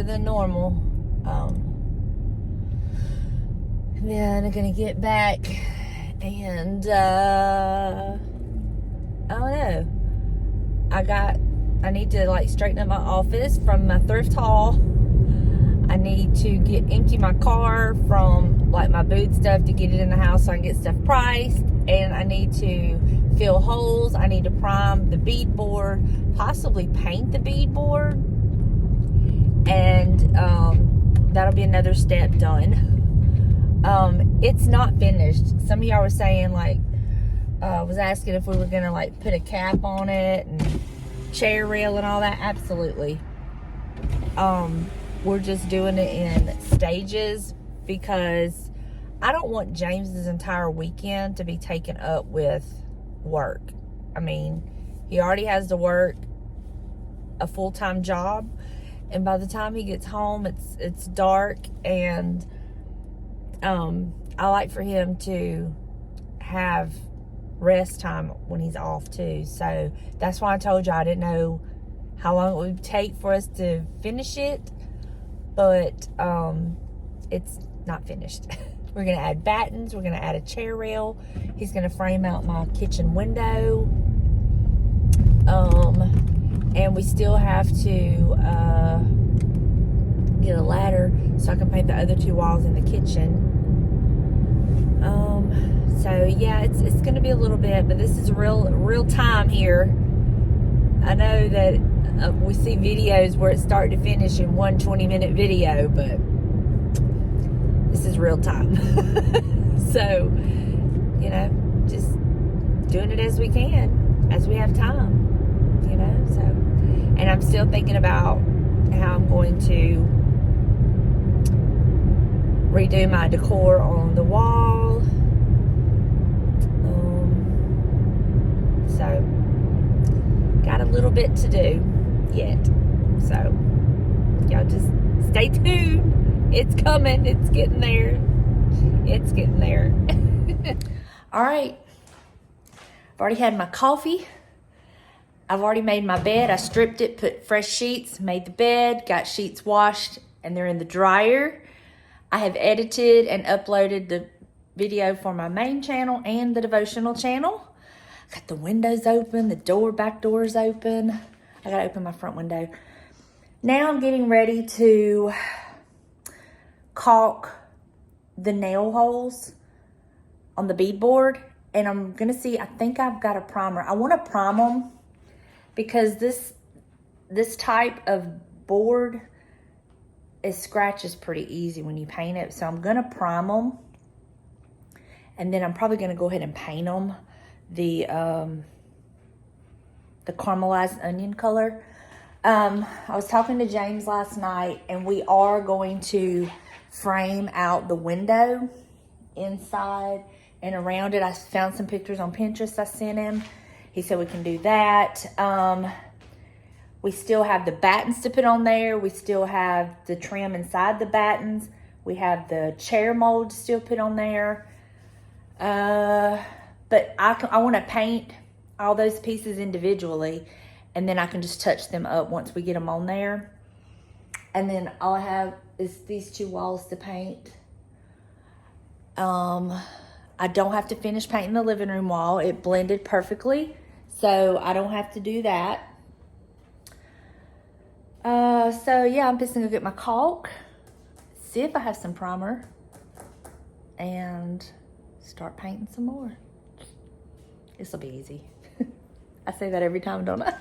than normal. Then I'm gonna get back and I don't know. I need to like straighten up my office from my thrift haul. I need to empty my car from like my boot stuff to get it in the house so I can get stuff priced. And I need to fill holes. I need to prime the beadboard, possibly paint the beadboard. And that'll be another step done. It's not finished. Some of y'all were saying like, was asking if we were gonna like put a cap on it and chair rail and all that. Absolutely. We're just doing it in stages because I don't want James's entire weekend to be taken up with work. I mean, he already has to work a full-time job, and by the time he gets home, it's dark, and I like for him to have rest time when he's off too. So that's why I told you I didn't know how long it would take for us to finish it, but it's not finished. We're gonna add battens, we're gonna add a chair rail, he's gonna frame out my kitchen window, and we still have to get a ladder so I can paint the other 2 walls in the kitchen. So yeah, it's gonna be a little bit, but this is real time here. I know that we see videos where it's start to finish in one 20-minute video, but this is real time. So, you know, just doing it as we can, as we have time, you know. So, and I'm still thinking about how I'm going to redo my decor on the wall. So, got a little bit to do yet. So, y'all just stay tuned. It's coming. It's getting there. It's getting there. All right. I've already had my coffee. I've already made my bed. I stripped it, put fresh sheets, made the bed, got sheets washed, and they're in the dryer. I have edited and uploaded the video for my main channel and the devotional channel. Got the windows open, the back door is open. I gotta open my front window. Now I'm getting ready to caulk the nail holes on the beadboard, and I'm gonna see, I think I've got a primer. I wanna prime them because this type of board, it scratches pretty easy when you paint it. So I'm gonna prime them, and then I'm probably gonna go ahead and paint them the caramelized onion color. I was talking to James last night, and we are going to frame out the window inside and around it. I found some pictures on Pinterest I sent him. He said we can do that. We still have the battens to put on there. We still have the trim inside the battens. We have the chair mold to still put on there. But I want to paint all those pieces individually, and then I can just touch them up once we get them on there. And then all I have is these 2 walls to paint. I don't have to finish painting the living room wall. It blended perfectly, so I don't have to do that. So yeah, I'm just gonna get my caulk, see if I have some primer, and start painting some more. This will be easy. I say that every time, don't I?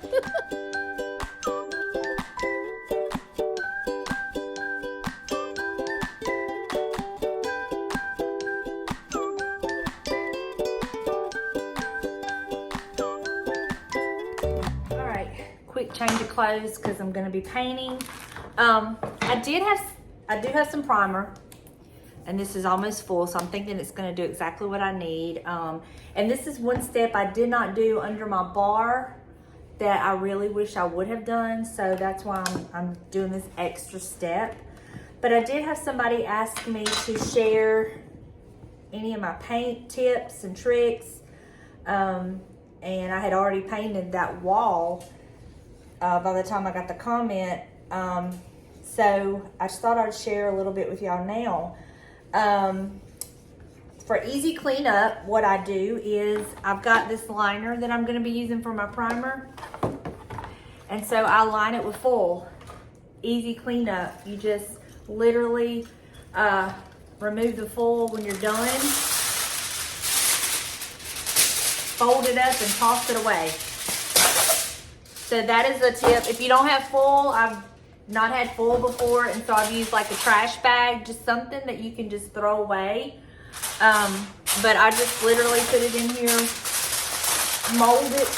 All right, quick change of clothes because I'm gonna be painting. I do have some primer, and this is almost full, so I'm thinking it's gonna do exactly what I need. And this is one step I did not do under my bar that I really wish I would have done, so that's why I'm doing this extra step. But I did have somebody ask me to share any of my paint tips and tricks, and I had already painted that wall by the time I got the comment. So I just thought I'd share a little bit with y'all now. For easy cleanup, what I do is I've got this liner that I'm going to be using for my primer. And so I line it with foil. Easy cleanup. You just literally remove the foil when you're done. Fold it up and toss it away. So that is a tip. If you don't have foil, I've not had foil before, and so I've used like a trash bag, just something that you can just throw away. But I just literally put it in here, mold it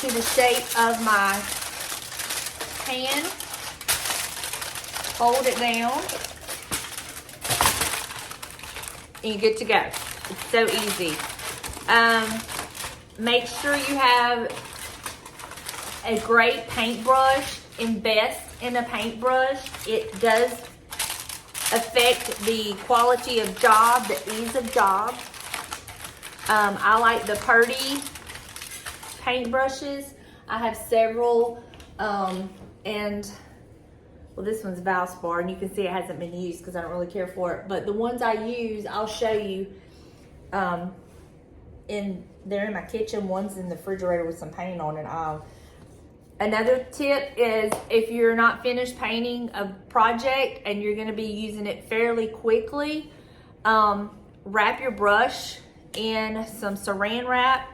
to the shape of my pan, fold it down, and you're good to go. It's so easy. Make sure you have a great paintbrush. Invest in a paintbrush. It does affect the quality of job, the ease of job. I like the Purdy paintbrushes. I have several, and well, this one's Valspar, and you can see it hasn't been used because I don't really care for it. But the ones I use, I'll show you. They're in my kitchen. One's in the refrigerator with some paint on it. Another tip is if you're not finished painting a project and you're going to be using it fairly quickly, wrap your brush in some saran wrap,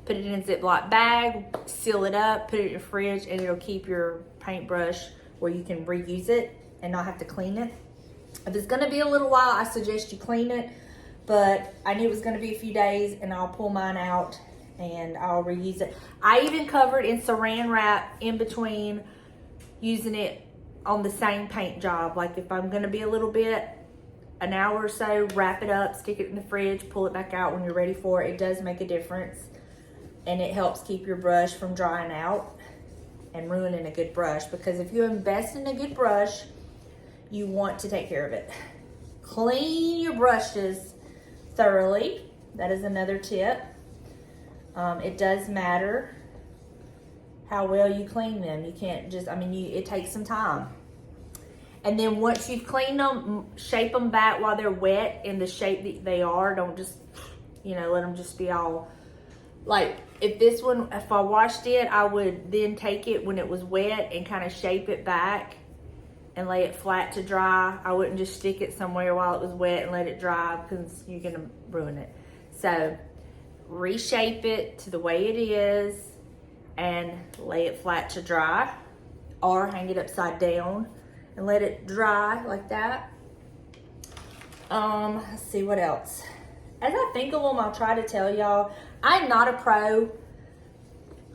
put it in a Ziploc bag, seal it up, put it in your fridge, and it'll keep your paintbrush where you can reuse it and not have to clean it. If it's going to be a little while, I suggest you clean it, but I knew it was going to be a few days, and I'll pull mine out and I'll reuse it. I even covered in saran wrap in between using it on the same paint job. Like if I'm gonna be a little bit, an hour or so, wrap it up, stick it in the fridge, pull it back out when you're ready for it. It does make a difference, and it helps keep your brush from drying out and ruining a good brush, because if you invest in a good brush, you want to take care of it. Clean your brushes thoroughly. That is another tip. It does matter how well you clean them. You can't just, it takes some time. And then once you've cleaned them, shape them back while they're wet in the shape that they are. Don't just, let them just be all, like if I washed it, I would then take it when it was wet and kind of shape it back and lay it flat to dry. I wouldn't just stick it somewhere while it was wet and let it dry, because you're gonna ruin it. So reshape it to the way it is and lay it flat to dry, or hang it upside down and let it dry like that. Let's see what else. As I think of them, I'll try to tell y'all. I'm not a pro.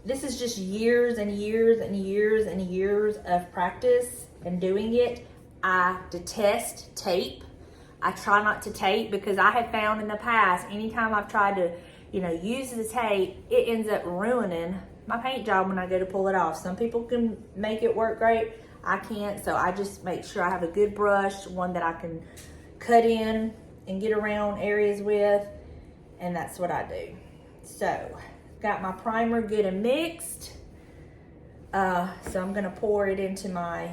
This is just years and years and years and years of practice and doing it. I detest tape. I try not to tape, because I have found in the past, anytime I've tried to use the tape, it ends up ruining my paint job when I go to pull it off. Some people can make it work great. I can't, so I just make sure I have a good brush, one that I can cut in and get around areas with, and that's what I do. So, got my primer good and mixed. So I'm gonna pour it into my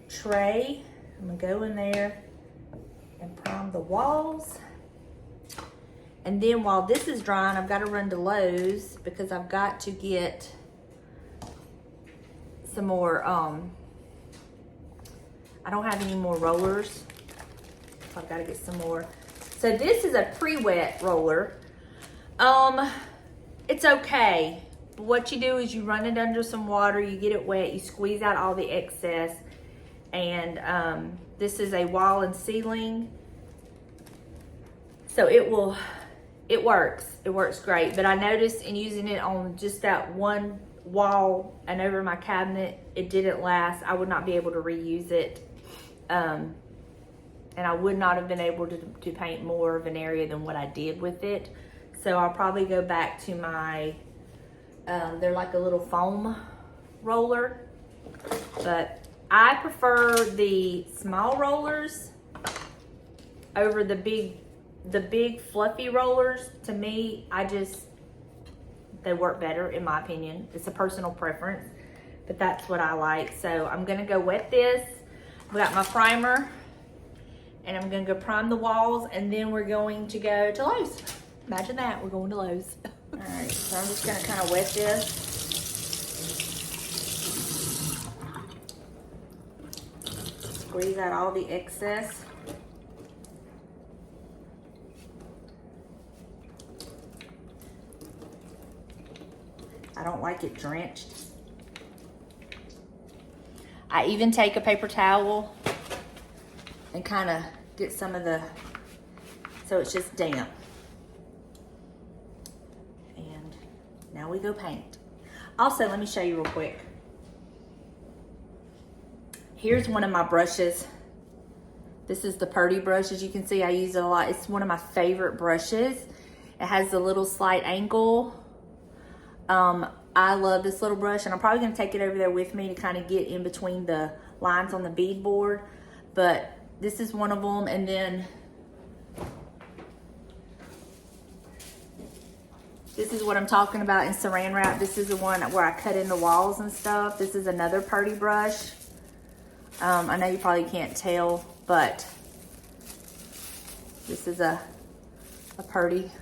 tray. I'm gonna go in there and prime the walls. And then while this is drying, I've got to run to Lowe's, because I've got to get some more, I don't have any more rollers. So I've got to get some more. So this is a pre-wet roller. It's okay. But what you do is you run it under some water, you get it wet, you squeeze out all the excess. And this is a wall and ceiling. So it works great. But I noticed in using it on just that one wall and over my cabinet, it didn't last. I would not be able to reuse it. And I would not have been able to paint more of an area than what I did with it. So I'll probably go back to my, they're like a little foam roller. But I prefer the small rollers over the big fluffy rollers. To me, they work better in my opinion. It's a personal preference. but that's what I like. So I'm gonna go wet this. We got my primer, and I'm gonna go prime the walls, and then we're going to go to Lowe's. Imagine that, we're going to Lowe's. All right, so I'm just gonna kind of wet this. Squeeze out all the excess. I don't like it drenched. I even take a paper towel and kind of get some of the, so it's just damp. And now we go paint. Also, let me show you real quick. Here's one of my brushes. This is the Purdy brush. As you can see, I use it a lot. It's one of my favorite brushes. It has the little slight angle. I love this little brush, and I'm probably gonna take it over there with me to kind of get in between the lines on the beadboard. But this is one of them, and then this is what I'm talking about in saran wrap. This is the one where I cut in the walls and stuff. This is another Purdy brush. I know you probably can't tell, but this is a Purdy.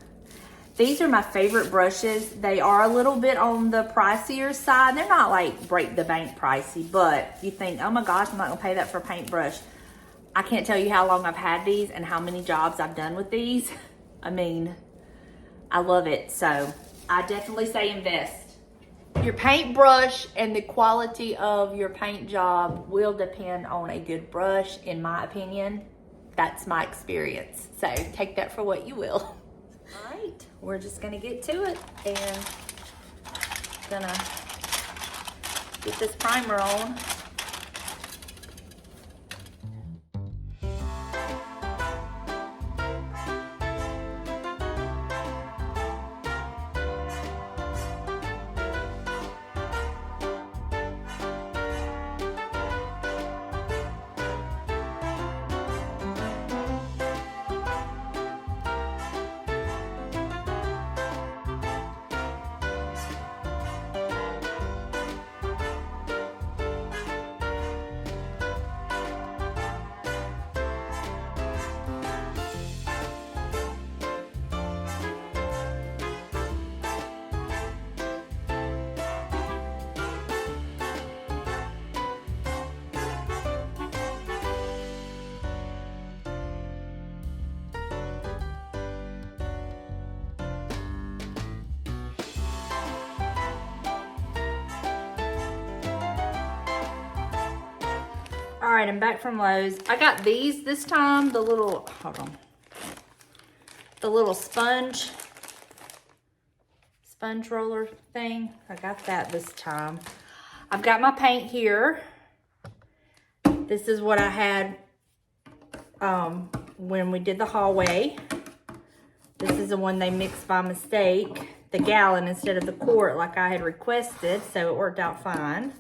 These are my favorite brushes. They are a little bit on the pricier side. They're not like break the bank pricey, but you think, oh my gosh, I'm not gonna pay that for a paintbrush. I can't tell you how long I've had these and how many jobs I've done with these. I mean, I love it. So I definitely say invest. Your paintbrush and the quality of your paint job will depend on a good brush, in my opinion. That's my experience. So take that for what you will. All right, we're just gonna get to it and gonna get this primer on. All right, I'm back from Lowe's. I got these this time, the little, hold on. The little sponge roller thing. I got that this time. I've got my paint here. This is what I had when we did the hallway. This is the one they mixed by mistake, the gallon instead of the quart like I had requested, so it worked out fine.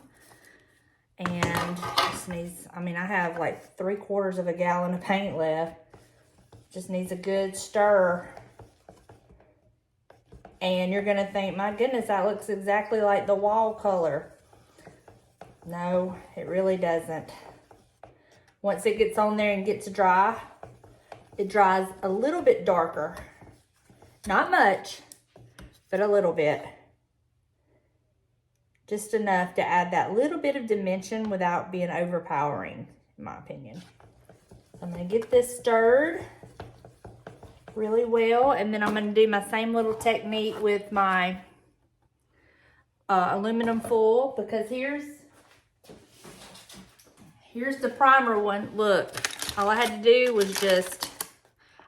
And just needs, I mean, I have like 3/4 of a gallon of paint left. Just needs a good stir. And you're gonna think, my goodness, that looks exactly like the wall color. No, it really doesn't. Once it gets on there and gets dry, it dries a little bit darker. Not much, but a little bit. Just enough to add that little bit of dimension without being overpowering, in my opinion. I'm gonna get this stirred really well, and then I'm gonna do my same little technique with my aluminum foil, because here's the primer one. Look, all I had to do was just,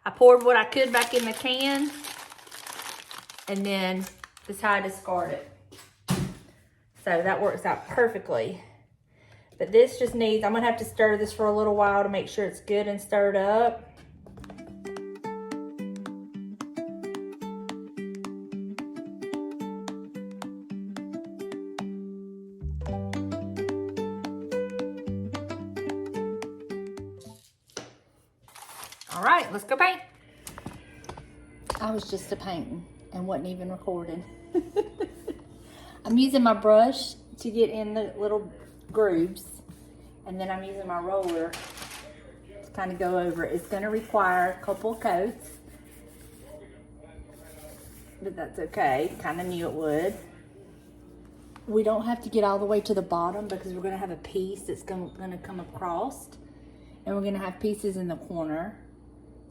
I poured what I could back in the can, and then this is how I discard it. So that works out perfectly. But this just needs, I'm gonna have to stir this for a little while to make sure it's good and stirred up. All right, let's go paint. I was just a painting and wasn't even recording. I'm using my brush. to get in the little grooves. And then I'm using my roller to kind of go over it. It's going to require a couple coats, but that's okay. Kind of knew it would. We don't have to get all the way to the bottom because we're going to have a piece that's going to come across, and we're going to have pieces in the corner.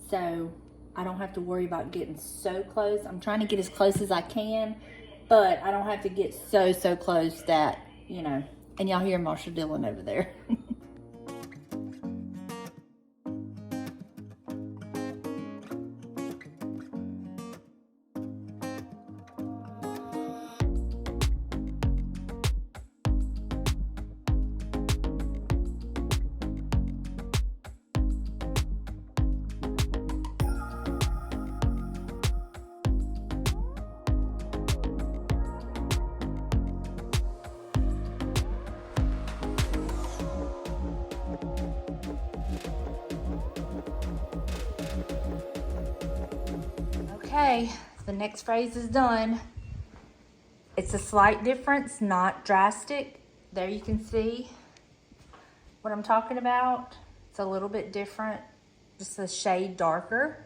So I don't have to worry about getting so close. I'm trying to get as close as I can, but I don't have to get so close that, you know, and y'all hear Marshall Dillon over there. Okay, the next phrase is done. It's a slight difference, not drastic. There you can see what I'm talking about. It's a little bit different, just a shade darker.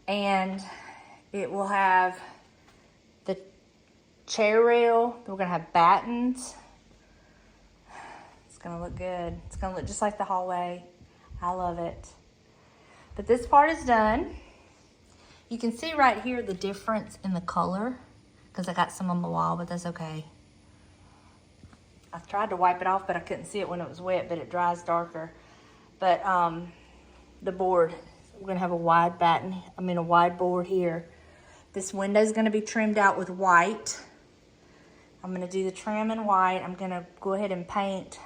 And it will have the chair rail. We're gonna have battens. It's gonna look good. It's gonna look just like the hallway. I love it. But this part is done. You can see right here the difference in the color because I got some on the wall, but that's okay. I tried to wipe it off, but I couldn't see it when it was wet, but it dries darker. But the board, we're gonna have a wide a wide board here. This window's gonna be trimmed out with white. I'm gonna do the trim in white. I'm gonna go ahead and paint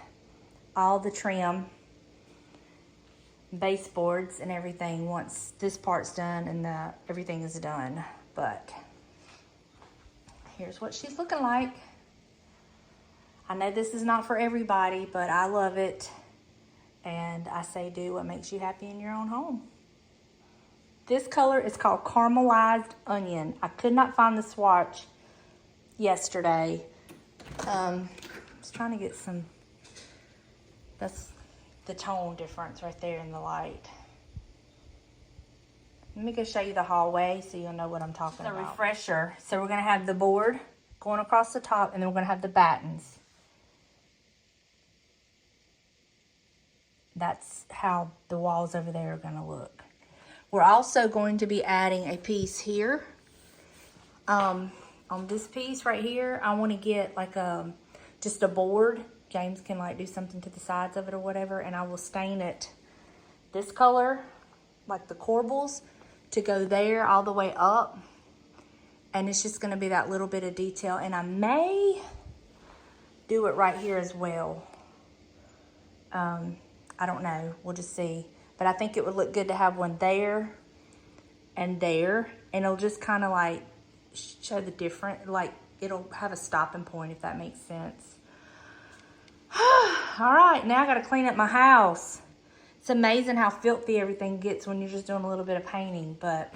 all the trim baseboards and everything once this part's done and everything is done. But here's what she's looking like. I know this is not for everybody, but I love it, and I say do what makes you happy in your own home. This color is called Caramelized Onion. I could not find the swatch yesterday. I was trying to get some, that's the tone difference right there in the light. Let me go show you the hallway so you'll know what I'm talking about. The refresher. So we're gonna have the board going across the top, and then we're gonna have the battens. That's how the walls over there are gonna look. We're also going to be adding a piece here. On this piece right here, I wanna get like just a board. James can like do something to the sides of it or whatever, and I will stain it this color, like the corbels, to go there all the way up. And it's just gonna be that little bit of detail, and I may do it right here as well. I don't know, we'll just see. But I think it would look good to have one there and there, and it'll just kind of like show the different, like it'll have a stopping point, if that makes sense. All right, now I gotta clean up my house. It's amazing how filthy everything gets when you're just doing a little bit of painting, but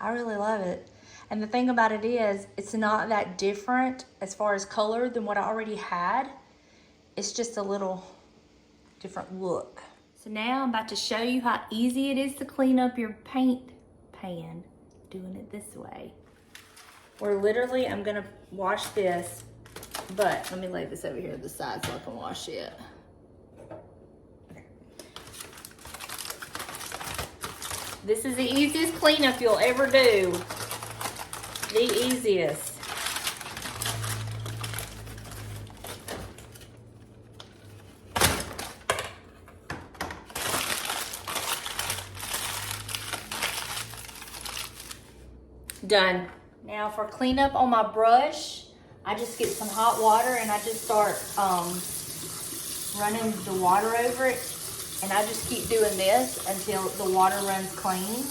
I really love it. And the thing about it is, it's not that different as far as color than what I already had. It's just a little different look. So now I'm about to show you how easy it is to clean up your paint pan, doing it this way. Or literally, I'm gonna wash this, but let me lay this over here to the side so I can wash it. This is the easiest cleanup you'll ever do. The easiest. Done. Now for cleanup on my brush, I just get some hot water and I just start running the water over it, and I just keep doing this until the water runs clean.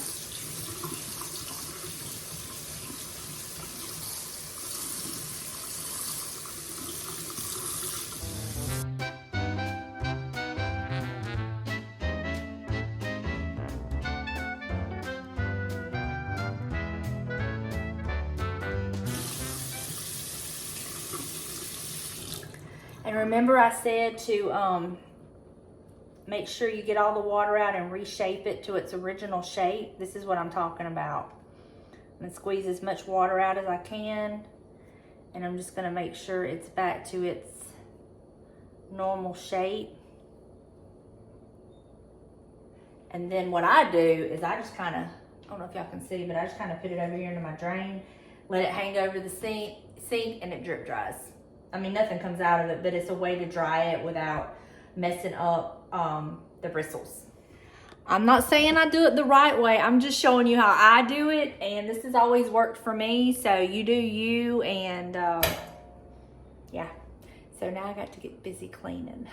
And remember I said to make sure you get all the water out and reshape it to its original shape. This is what I'm talking about. I'm gonna squeeze as much water out as I can, and I'm just gonna make sure it's back to its normal shape. And then what I do is I just kind of, I don't know if y'all can see, but I just kind of put it over here into my drain, let it hang over the sink, and it drip dries. I mean, nothing comes out of it, but it's a way to dry it without messing up the bristles. I'm not saying I do it the right way. I'm just showing you how I do it, and this has always worked for me. So you do you, and yeah. So now I got to get busy cleaning.